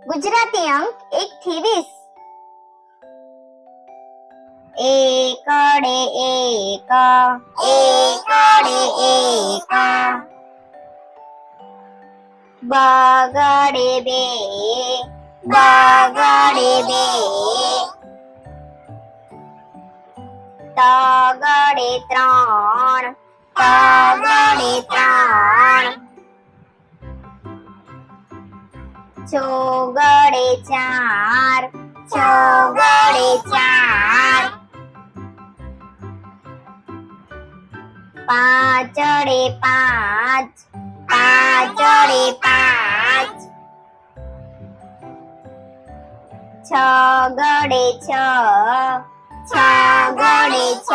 ગુજરાતી અંક 1 થી 20. એકડે એક, એકડે એક, બગડે બે, બગડે બે, તગડે ત્રણ, તગડે ત્રણ, ચોગડે ચાર, ચોગડે ચાર, પાંચડે પાંચ, પાંચડે પાંચ, છગડે છ, છગડે છ,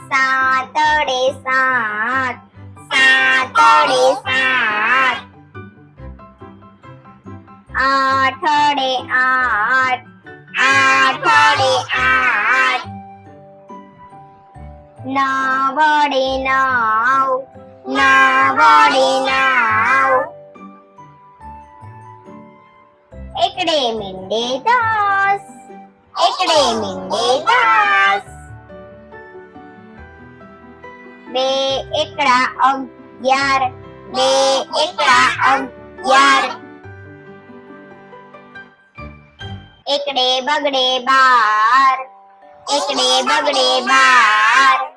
સાતડે સાત, સાતડે સાત, આઠડે આઠ, આઠડે આઠ, નવડે નવ, નવડે નવ, એકડે મીંડે 10, એકડે મીંડે 10, બે એકડા 11, બે એકડા 11, એકડે બગડે 12, એકડે બગડે 12,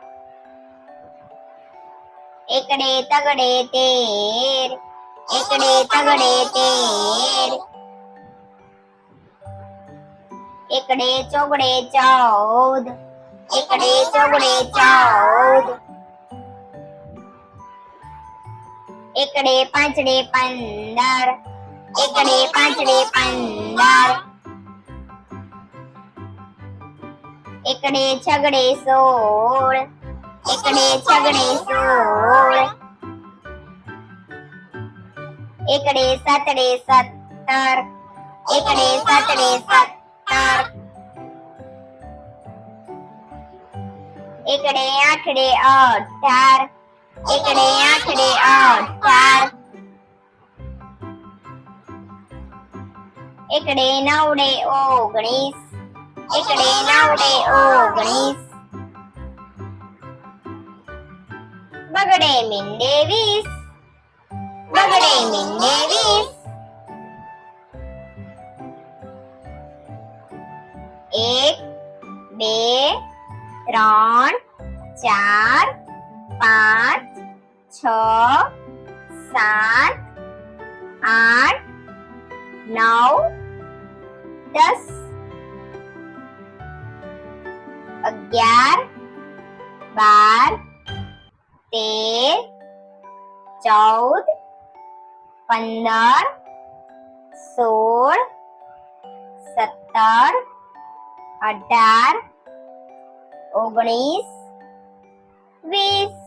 એકડે તગડે 13, એકડે તગડે 13, એકડે ચોગડે 14, એકડે ચોગડે 14, એકડે પાંચડે 15, એકડે પાંચડે 15, એકડે છગડે 16, એકડે છગડે 16, એકડે સાતડે 17, એકડે સાતડે 17, એકડે આઠડે 18, એકડે આઠડે 18, એકડે નવડે 19, એકડે નવડે 19, બગડે મીંડે 20, બગડે મીંડે 20, એક, બે, ત્રણ, ચાર, પાંચ, છ, સાત, આઠ, 9, 10, 11, 12, 13, 14, 15, 16, 17, 18, 19, 20.